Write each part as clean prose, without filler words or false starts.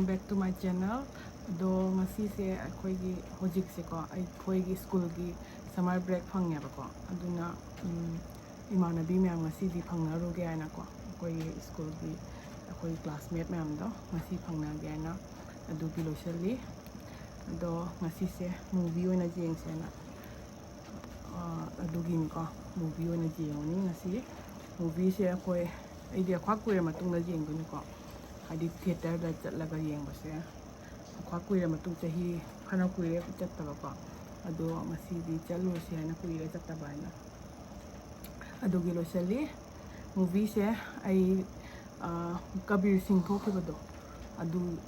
back to my channel. Do ngasise akoigi hojikse ko akoigi school gi summer break phangneba ko aduna Emannabi myam ngasi phangnaruge aina ko akoigi school gi akoi classmate myam do ngasi phangnage aina adugi loisali do ngasise movie oina jengse na adugi ko movie oina jengoni ngasi movie se akoi idea khwa kuire matungda jengdoni ko hadi theater da chatlaga yengbase khwa kuire matung chahi phana kuire chattaba ko ado masidi chaluse haina kuire chattaba haina adugi loisali movie se ai kabir singh thokibado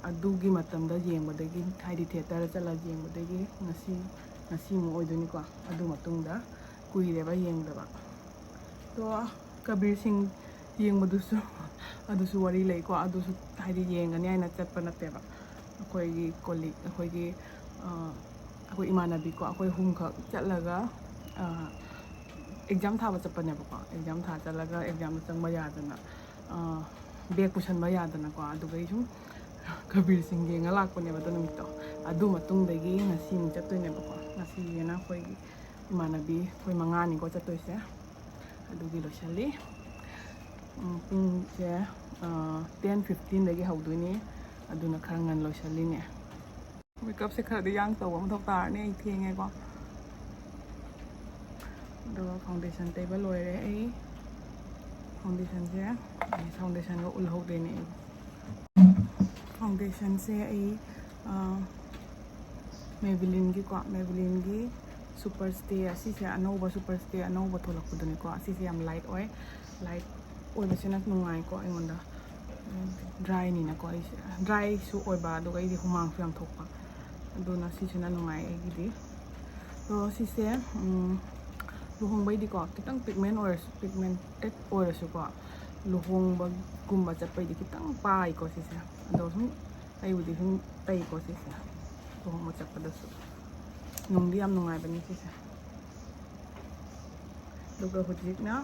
adugi matamda yengbadagi hadi theater da chatla yengbadagi ngasi mo oidoni ko adu matungda kuire ba yengdaba to kabir singh yengbadusu adusu wari lei ko adusu hadi yengani aina chatpa nateba akoigi colleague akoigi akoi Emannabi ko akoi humkha chatlaga exam thaba chapane ba ko exam tha chatlaga exam changba yadana back pusanba yadana ko adugai sum kabir singh yenga lakpane ba donumito adu matungdagi ngasi ni chattoine ba ko ngasi yena akoigi Emannabi koi mangani ko chattoise adugi loisali pingse 10:15 dagi haudoini aduna khara ngan loisaline makeup se khara yang taw am thok tar ne ai thenge ko do foundation table loire ai foundation se foundation go ul hok deni foundation se ai Maybelline gi super stay asi se anova super stay anova tholak puduni ko asi se am light oibasena nungai ko aingonda dry ni na ko dry su oiba do gai di humang fiam thokpa aduna si sena nungai ai gidi to si se luhong bai di ko kitang pigmented oirasu ko luhong ba gumba chatpai di kitang pai ko si se ado sum ai udi sum tai ko si se luhong ma chatpa dasu nungdi am nungai bani si se duga hujik na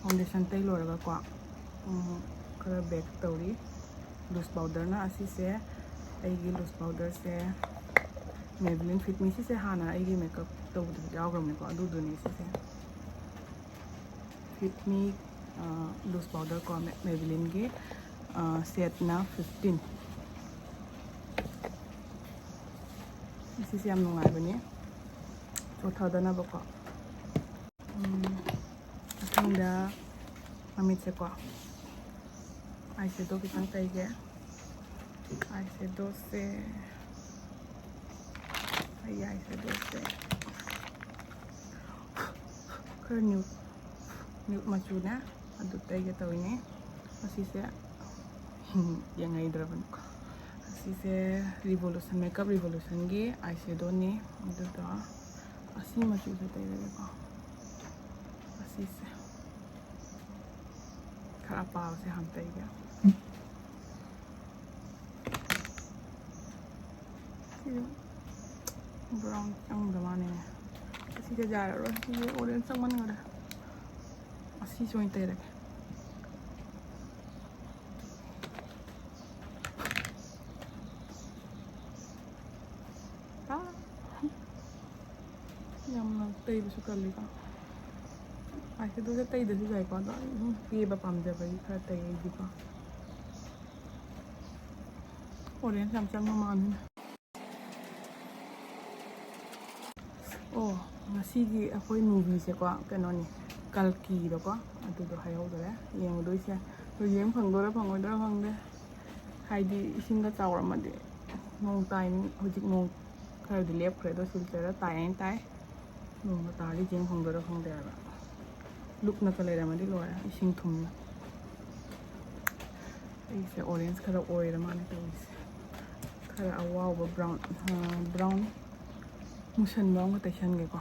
foundation tay loraga ko kara bake tawri loose powder na asi se aigi loose powder se Maybelline Fit Me si se hana aigi makeup tawdu yawgamni ko adu duni si se Fit Me loose powder ko Maybelline gi set na 15 si se am nungai bani so thadana ba ko da amit se ko eyeshadow kitang taige eyeshadow se kar nude machuna adu taige tawine asi se yangai draban ko asi se revolution makeup revolution gi eyeshadow ni adu da asi machu se taige ko asi se khara paw se ham taige brown chang da mane asi ke jara ro ye orange chang man ngada asi join tai rake yam na tai bu su kalli ka eyeshadow se tai da su jai ko da ye ba pam ja bai khara tai di ko orange chang man oh ngasigi akoi movie se ko kano ni Kalki do ko adu do hayo dore yeng do se to yeng phangdora phangde haidi isinga chawramade nong tai hojik nong khara di lep khre do silchara tai nong ta ri jeng phangdora phangde ba look na kale ramadi lora ising thumna ai se orange khara oira mane to khara awaw ba brown musan bang ko tashan ge ko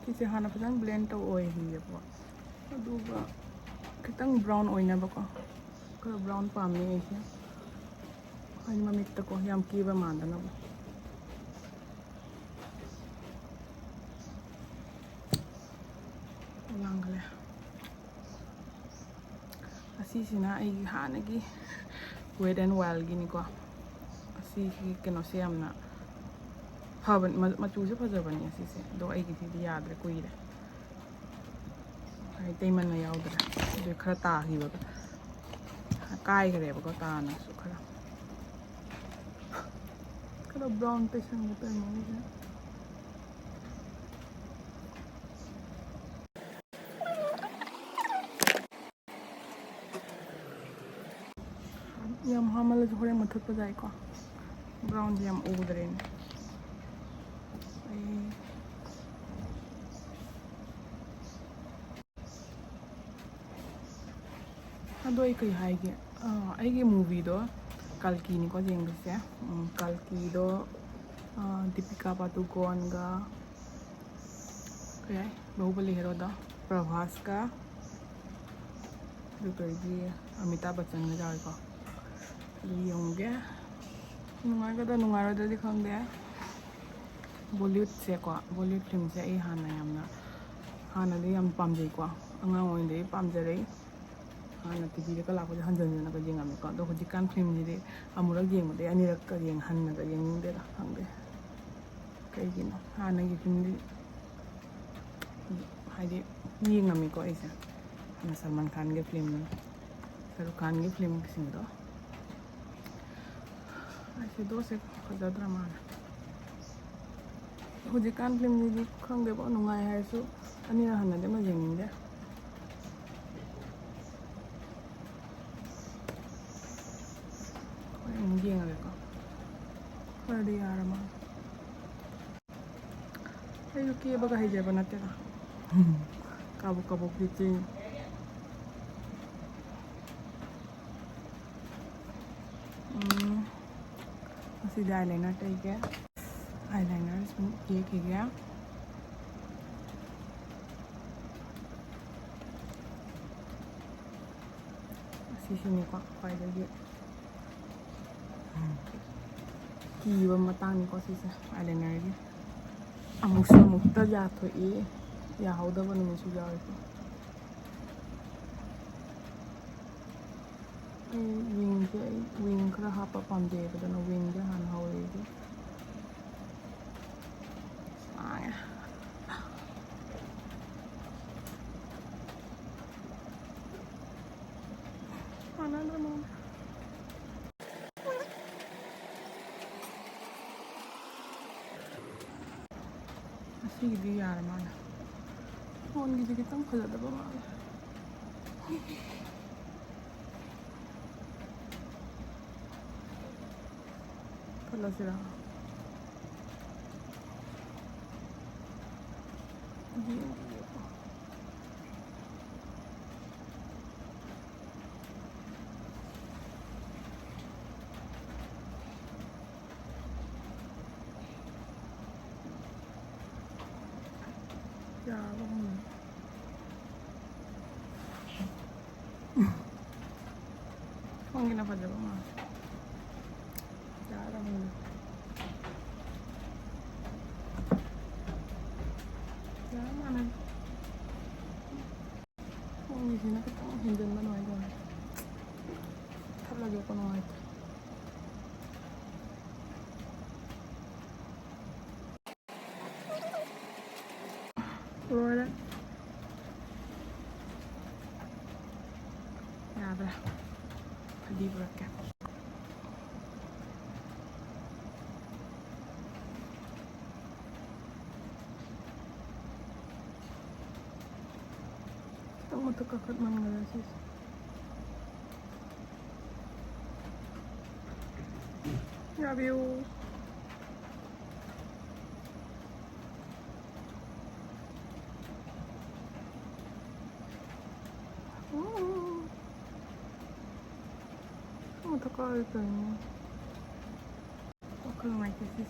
kisi hana pasan blend to oi hi ko aduga kitang brown oina ba ko ka brown pam ni ese ai mamit ta ko yam ki ba mandana ba langale ꯑꯁꯤꯁꯤꯅ ꯑꯩꯒꯤ ꯍꯥꯟꯅꯒꯤ weight and ꯋꯥꯏꯜꯒꯤꯅꯤꯀꯣ ꯑꯁꯤꯒꯤ ꯀꯩꯅꯣꯁꯦ ꯌꯥꯝꯅ ꯐꯕꯅꯤ ꯃꯆꯨꯁꯦ ꯐꯖꯕꯅꯤ ꯑꯁꯤꯁꯦ ꯑꯗꯣ ꯑꯩꯒꯤꯗꯤ ꯌꯥꯗ꯭ꯔꯦ ꯀꯨꯏꯔꯦ ꯍꯥꯏꯗꯤ ꯇꯩꯃꯟꯅ ꯌꯥꯎꯗ꯭ꯔꯦ ꯑꯗꯨ ꯈꯔ ꯇꯥꯈꯤꯕꯒ ꯀꯥꯏꯈ꯭ꯔꯦꯕꯀꯣ ꯇꯥꯅꯁꯨ खरा ब्राउन तैसनगे तैमगे यम हामल होरे मथक जाएको ब्राउन यम उदरे अदो कई हाइगे अगे मूवीदो कल्की निको जेंगसे कल्कीदो दीपिका पादुकोण गा क्या बाहुबली हेरोदा प्रभास का अमिताभ बच्चन का जाएको होंगे नुंगाइगदा नुंगाइरोददी खंगदे बॉलीवुड से को बॉलीवुड फिल्म से आई हानादी याम पामजेको अंगांग ओइनदे पामजरे हाना टीवी का लाको हंजन का जेंगामेको अदो हुजिकान फिल्म जिदे अमुरक जेंगदे अनिरक का जेंग हन्नगा जेंगदेदा खंगदे कईगिनो हानागी फिल्म हाइदे येंगामेको ऐसे हाना सलमान खान के फिल्म शाहरुख खान की फिल्म सिंगदो ऐसे दो से फजद्रा मान हुजिकान फिल्म जिदे खंगदेबो नुंगाइ हाइसु अनिरा हन्नदे मा जेंगदे येंगालेको खरदी यारमा अयो केबगा हाइजेबा नतेदा काबु काबु बिचे असी आईलाइनर टेके आईलाइनर इसमें केक ही गया असी सिनेको फायदे कीबा मतांगनिको सिसे आईलाइनर की अमुक्सु अमुक्ता याथोई याहौदबा नुमिसु यावेको विंग खरा हापा पामजेबदना विंग हान हौरेगी असीगी यार माना फोन की खितंग फजदबा माले फलसरा Mungkin apa coba mas? Jarang dulu. Jarang mana? Di sini kita hindan mana aja. Tar lagi apa nama itu? Keluar. Ya udah. Di berkat. Kamu tuh kakak mana sih? Love you. Kamu tuh kakak ini. Kakak macam sih.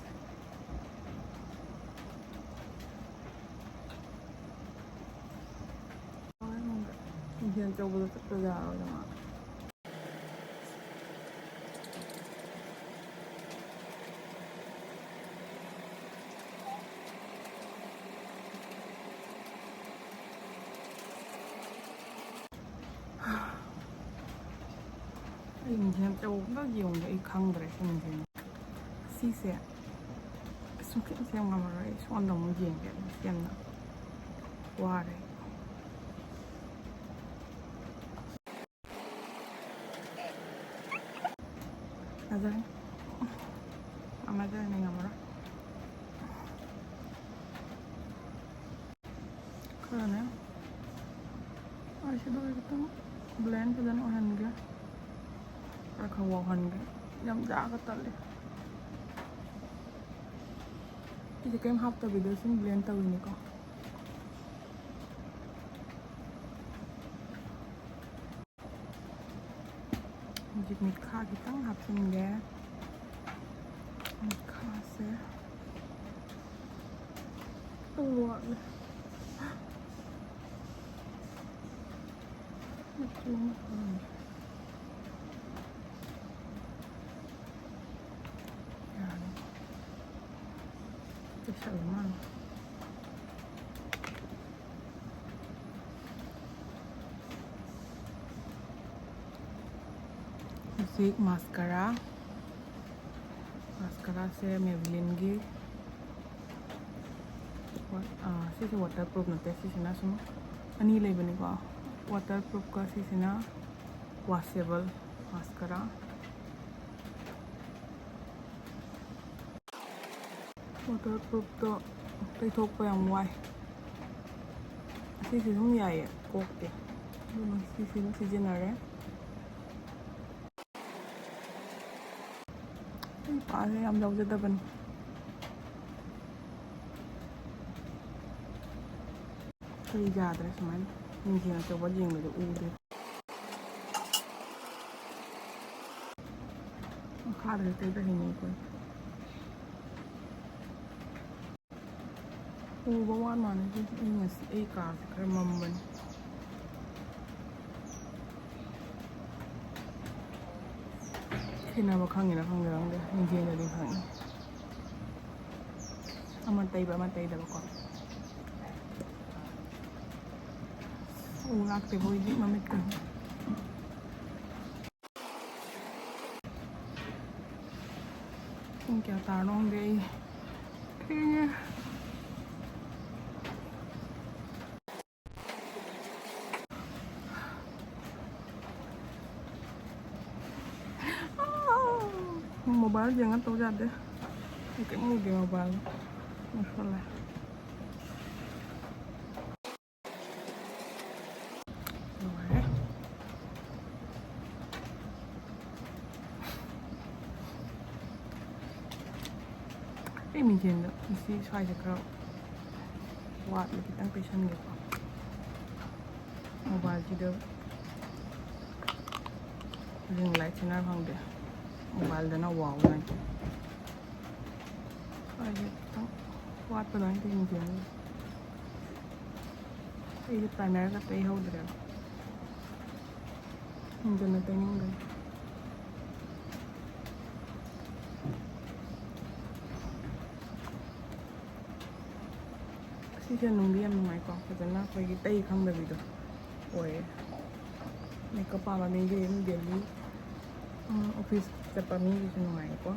Diyan coba tetap terjauh sama. ꯃꯤꯡꯁꯦ ꯇꯧꯕ ꯌꯦꯡꯕ ꯑꯩ ꯈꯪꯗ꯭ꯔꯦ ꯁꯤ ꯃꯤꯡꯁꯦ ꯁꯤꯁꯦ ꯁꯨꯡꯁꯦꯝ ꯁꯦꯝ ꯉꯝꯃꯔꯣꯏ ꯑꯩ ꯁꯣꯝꯗ ꯑꯃꯨꯛ ꯌꯦꯡꯒꯦ ꯌꯥꯝꯅ ꯋꯥꯔꯦ ꯐꯖꯔꯦ ꯑꯃꯗꯅꯤ ꯉꯝꯃꯔꯣꯏ ꯈꯔꯅꯦ ꯑꯩꯁꯤꯗ ꯈꯤꯇꯪ ꯕ꯭ꯂꯦꯟ ꯐꯖꯅ ꯑꯣꯏꯍꯟꯒꯦ ꯈꯔ ꯋꯥꯎꯍꯟꯒꯦ ꯌꯥꯝ ꯌꯥꯛꯑꯒ ꯇꯜꯂꯦ ꯁꯤꯁꯦ ꯀꯩꯝ ꯍꯥꯞꯇꯕꯤꯗ ꯁꯨꯝ ꯕ꯭ꯂꯦꯟ ꯇꯧꯔꯤꯅꯤꯀꯣ ꯍꯧꯖꯤꯛ ꯃꯤꯠꯈꯥ ꯈꯤꯇꯪ ꯍꯥꯞꯆꯤꯟꯒꯦ ꯃꯤꯠꯈꯥꯁꯦ ꯋꯥꯠꯂꯦ ꯃꯆꯨ ꯌꯥꯅꯤ ꯇꯩꯁꯜꯂ ꯃꯥꯜꯂꯦ ꯍꯧꯖꯤꯛ ꯃꯥꯁꯀꯥꯔꯥꯁꯦ ꯃꯦꯕꯂꯤꯟꯒꯤ ꯁꯤꯁꯦ ꯋꯥꯇꯔ ꯄ꯭ꯔꯨꯐ ꯅꯠꯇꯦ ꯁꯤꯁꯤꯅ ꯁꯨꯝ ꯑꯅꯤ ꯂꯩꯕꯅꯤꯀꯣ ꯋꯥꯇꯔ ꯄ꯭ꯔꯨꯐꯀ ꯁꯤꯁꯤꯅ ꯋꯥꯁꯦꯕꯜ ꯃꯥꯁꯀꯥꯔꯥ ꯋꯥꯇꯔ ꯄ꯭ꯔꯨꯐꯇꯣ ꯇꯩꯊꯣꯛꯄ ꯌꯥꯝ ꯋꯥꯏ ꯑꯁꯤꯁꯨ ꯑꯗꯨꯝ ꯌꯥꯏꯌꯦ ꯀꯣꯛꯇꯦ ꯑꯗꯨꯅ ꯁꯤꯁꯨ ꯑꯗꯨꯝ ꯁꯤꯖꯤꯟꯅꯔꯦ ꯑꯩ ꯄꯥꯁꯦ ꯌꯥꯝ ꯌꯥꯎꯖꯗꯕꯅꯤ ꯀꯔꯤ ꯌꯥꯗ꯭ꯔꯦ ꯁꯨꯃꯥꯏꯅ ꯃꯤꯡꯁꯦꯜ ꯑꯆꯧꯕ ꯌꯦꯡꯕꯗ ꯎꯗꯦ ꯃꯈꯥꯗ ꯇꯩꯊꯩꯅꯤ ꯑꯩꯈꯣꯏ ꯎꯕ ꯋꯥ ꯃꯥꯟꯅꯗꯦ ꯑꯩ ꯉꯁꯤ ꯑꯩ ꯀꯥꯁꯦ ꯈꯔ ꯃꯝꯕꯅꯤ ꯈꯦꯠꯅꯕ ꯈꯪꯉꯤꯔ ꯈꯪꯗꯦꯔ ꯈꯪꯗꯦ ꯃꯤꯡꯁꯦꯜꯗꯗꯤ ꯈꯪꯉꯤ ꯑꯃ ꯇꯩꯕ ꯑꯃ ꯇꯩꯗꯕꯀꯣ ꯂꯥꯛꯇꯦ ꯍꯣꯏꯗꯤ ꯃꯃꯤꯠꯀ ꯄꯨꯡ ꯀꯌꯥ ꯇꯥꯔꯅꯣ ꯈꯪꯗꯦ ꯑꯩ ꯊꯦꯡꯉꯦ मोबाइल जेंगा तो जाते के मुझे मोबाइल मसाला ये मिजेंड इसी साइज करो वाट में कितना पेशन के मोबाइल की दो रिंग लाइट से ना भांगे मोबाइल देना वाव ना अरे तो वाट पर नहीं तो मिजेंड ये प्राइमर का पे हो रहा है मिजेंड तो नहीं गई सिसे नुंगी हम नुंगाई को फजना कोई तई खंबबिदो ओए मेकअप पामा मिंगे डेली ऑफिस चप्पा मिंगे नुंगाई को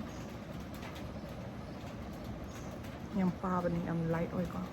यम पाबनी यम लाइट ओए को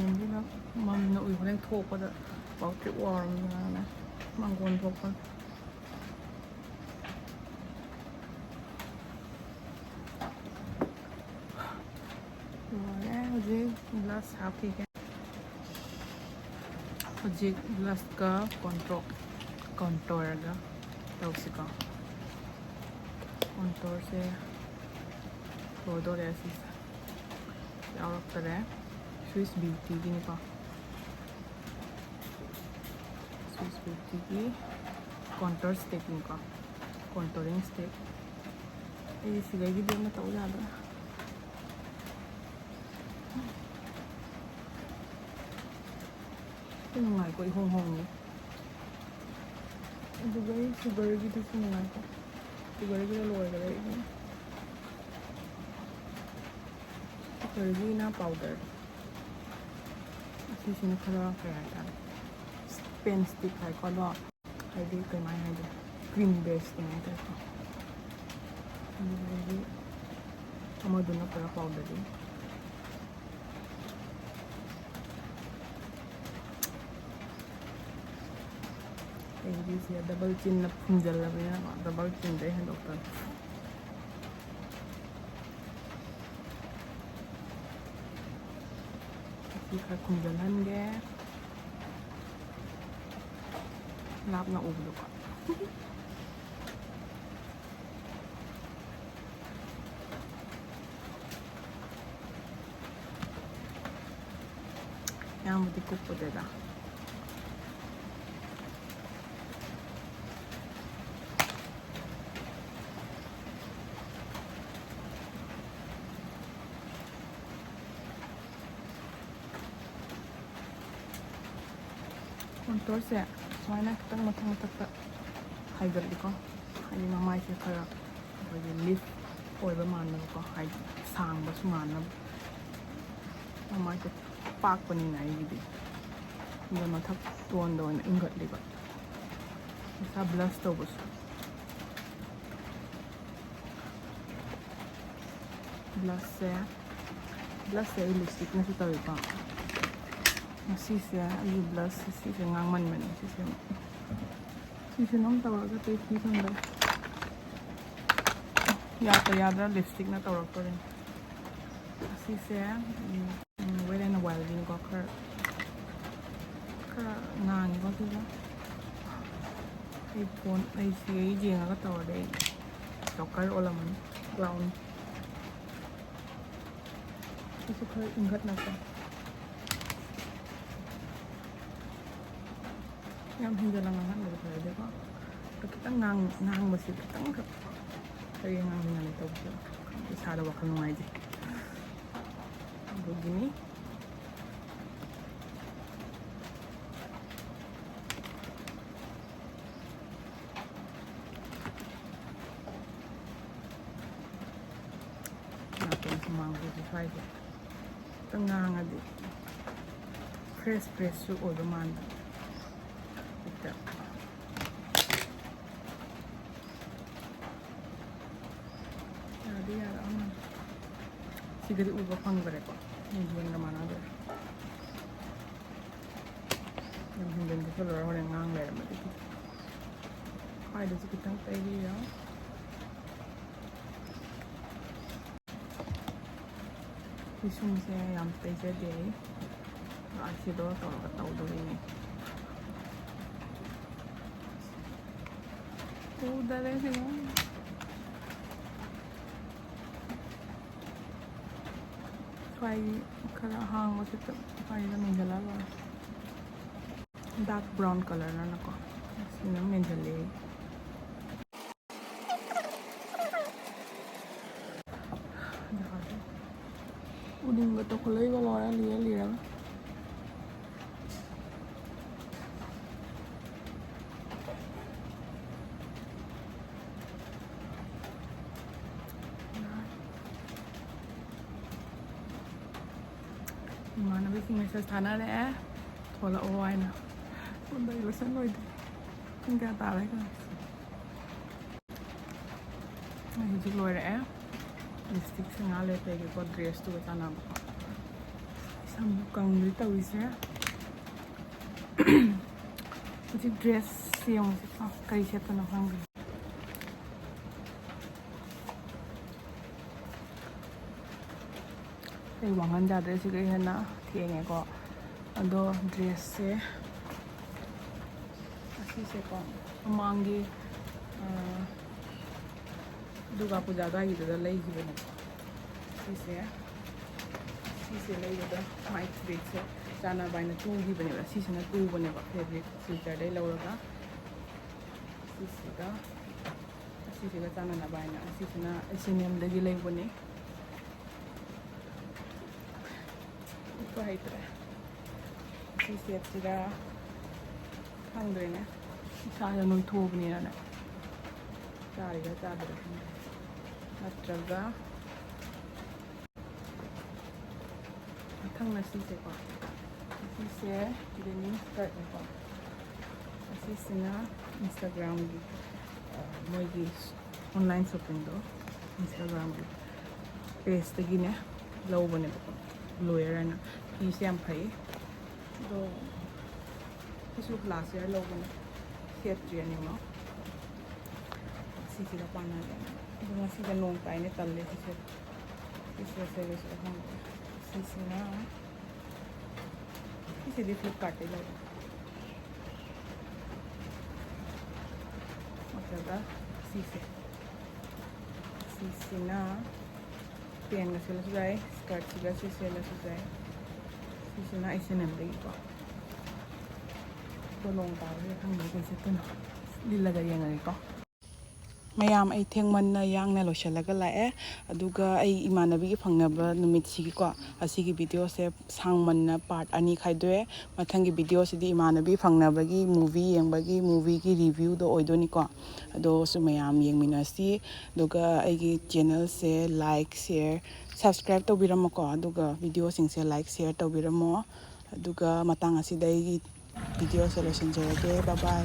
ꯌꯦꯡꯁꯤꯅ ꯃꯝꯅ ꯎꯏꯕꯅ ꯊꯣꯛꯄꯗ ꯄꯥꯎꯇ꯭ꯔꯤꯛ ꯋꯥꯔꯝꯗꯅ ꯃꯥꯡꯒꯣꯟ ꯊꯣꯛꯄ ꯂꯣꯏꯔꯦ ꯍꯧꯖꯤꯛ ꯕ꯭ꯂꯁ ꯍꯥꯞꯈꯤꯒꯦ ꯍꯧꯖꯤꯛ ꯕ꯭ꯂꯁꯀ ꯀꯣꯟꯇꯣꯔꯒ ꯇꯧꯁꯤꯀꯣ ꯀꯣꯟꯇꯣꯔꯁꯦ ꯂꯣꯏꯗꯣꯔꯦ ꯑꯁꯤꯁꯦ ꯌꯥꯎꯔꯛꯇꯔꯦ स्विस ब्यूटी की निपा स्विस ब्यूटी की कॉन्टोर स्टिक निका contouring stick. This is the video na tawag yada. Ito nga ko ihong-hong niya. Ito guys, sugar gitu sih nga ko. Sugar gitu luar dari ini. Sugar na powder. Kasi sini kalau kayak kan pen stick kayak kalau ada kayak mana ada green base yang ada tu. Ini lagi sama dulu kalau powder ini. This is double chin na punjal la bhi na double chin de hai doctor. Ici ka punjal hange. Lap na ublo ka. Yang mesti kupu deda. Contour se soalnya kita matang-matang highlight diko, ini mama itu kayak bagi lift, oil bermana diko, high sang basumana, mama itu pak panin aja gitu, dia matang tuan doan ingat diko, bisa blush tuh bos, blush ya lipstick nasi tahu pak. Masih sih, ini blush sih ngang man sih nong tahu agak tapi sih ya ada lipstick na tahu apa ni. Masih sih, wala na wild ini kok ngang kok sih lah. iPhone, sih jangan agak tahu deh. Coklat olah man brown. Itu kalau ingat napa. Yang hingga langangan dari pada kok kita ngang masih kita nggak kayak ngang itu bisa ada waktu aja begini natin semangka di aja tengah aja press su udah mana jadi ya sih dari ubah panggung berapa ini juga mana ada yang hendak kita orang yang ngang macam itu ada sekitar tadi ya visum saya yang peja deh asyik doang kalau tahu dulu ini udah deh sih Fai kara hang masih tu fai na menjala lah dark brown color na nako sini menjale udin betul kalau ibu orang lihat Emannabi singa thana le thola oi na bunda ilusan loi tinggal tarik kan hijau loi re lipstick singa le pegi ko dress tu thana ba sambukang ni tahu isya uji dress yang kari siapa nak hang cái quảng anh ra đây cái hình đó thì nghe có ado dress se así se con mangi duga puja da gitu da lei gitu así se lei gitu mai dress se jana baina tu gi bane ba así se na tu bane ba fabric filter dai lo ga así se ga ꯑꯁꯤꯁꯤꯒ ꯆꯥꯟꯅꯅꯕ ꯍꯥꯏꯅ ꯑꯁꯤꯁꯤꯅ H&Mꯗꯒꯤ ꯂꯩꯕꯅꯤ ꯎꯞꯄ ꯍꯩꯇ꯭ꯔꯦ ꯁꯤ ꯁꯦꯠꯁꯤꯔ ꯈꯪꯗ꯭ꯔꯦꯅꯦ ꯏꯁꯥꯗ ꯅꯣꯏꯊꯣꯛꯑꯕꯅꯤꯅꯅꯦ ꯆꯥꯔꯤꯔ ꯆꯥꯗ꯭ꯔꯤꯔ ꯈꯪꯗ꯭ꯔꯦ ꯅꯠꯇ꯭ꯔꯒ ꯃꯊꯪꯅ ꯁꯤꯁꯦꯀꯣ ꯑꯁꯤꯁꯦ ꯗꯦꯅꯤꯝ ꯁ꯭ꯀꯔꯠꯅꯤꯀꯣ ꯑꯁꯤꯁꯤꯅ ꯏꯟꯁꯇꯥꯒ꯭ꯔꯥꯝꯒꯤ ꯃꯣꯏꯒꯤ ꯑꯣꯟꯂꯥꯏꯟ ꯁꯣꯞꯄꯤꯡꯗꯣ ꯏꯟꯁꯇꯥꯒ꯭ꯔꯥꯝꯒꯤ ꯄꯦꯖꯇꯒꯤꯅꯦ ꯂꯧꯕꯅꯦꯕꯀꯣ ꯂꯣꯌꯔ ꯍꯥꯏꯅ ꯐꯤꯁꯦ ꯌꯥꯝ ꯐꯩ ꯑꯗꯣ ꯁꯤꯁꯨ ꯂꯥꯁ ꯏꯌꯔ ꯂꯧꯕꯅꯦ ꯁꯦꯠꯇ꯭ꯔꯤ ꯑꯅꯤꯃꯛ ꯁꯤꯁꯤꯒ ꯄꯥꯟꯅꯒꯦꯅ ꯑꯗꯣ ꯉꯁꯤꯒ ꯅꯣꯡ ꯇꯥꯏꯅꯦ ꯇꯜꯂꯦ ꯁꯤꯁꯦ ꯁꯦꯠꯂꯁꯤꯔ ꯈꯪꯗꯦ ꯁꯤꯁꯤꯅ ꯁꯤꯁꯤꯗꯤ ꯐ꯭ꯂꯤꯞꯀꯥꯔꯠꯇꯒꯤ ꯂꯧꯕ नत्रगा सीसे सीसीना पेन सेलसु जाए स्कर्ट सिगा सेलसु जाए सीसीना H&M को तो नोंग ताबे खंगे कैसे तनो लीलगा येंगरेको ꯃꯌꯥꯝ ꯑꯩ ꯊꯦꯡꯃꯟꯅ ꯌꯥꯡꯅ ꯂꯣꯏꯁꯤꯜꯂꯒ ꯂꯥꯛꯑꯦ ꯑꯗꯨꯒ ꯑꯩ ꯏꯃꯥꯟꯅꯕꯤꯒꯤ ꯐꯪꯅꯕ ꯅꯨꯃꯤꯠꯁꯤꯒꯤꯀꯣ ꯑꯁꯤꯒꯤ ꯚꯤꯗꯤꯑꯣꯁꯦ ꯁꯥꯡꯃꯟꯅ ꯄꯥꯔꯠ 2 ꯈꯥꯏꯗꯣꯛꯑꯦ ꯃꯊꯪꯒꯤ ꯚꯤꯗꯤꯑꯣꯁꯤꯗꯤ ꯏꯃꯥꯟꯅꯕꯤ ꯐꯪꯅꯕꯒꯤ ꯃꯨꯚꯤ ꯌꯦꯡꯕꯒꯤ ꯃꯨꯚꯤꯒꯤ ꯔꯤꯚ꯭ꯌꯨꯗꯣ ꯑꯣꯏꯗꯣꯏꯅꯤꯀꯣ ꯑꯗꯣꯁꯨ ꯃꯌꯥꯝ ꯌꯦꯡꯃꯤꯟꯅꯁꯤ ꯑꯗꯨꯒ ꯑꯩꯒꯤ ꯆꯦꯅꯦꯜꯁꯦ ꯂꯥꯏꯛ ꯁꯦꯌꯔ ꯁꯕꯁꯀ꯭ꯔꯥꯏꯕ ꯇꯧꯕꯤꯔꯝꯃꯣꯀꯣ ꯑꯗꯨꯒ ꯚꯤꯗꯤꯑꯣꯁꯤꯡꯁꯦ ꯂꯥꯏꯛ ꯁꯦꯌꯔ ꯇꯧꯕꯤꯔꯝꯃꯣ ꯑꯗꯨꯒ ꯃꯇꯥꯡ ꯑꯁꯤꯗ ꯑꯩꯒꯤ ꯚꯤꯗꯤꯑꯣꯁꯦ ꯂꯣꯏꯁꯤꯟꯖꯔꯒꯦ ꯕꯥꯏ ꯕꯥꯏ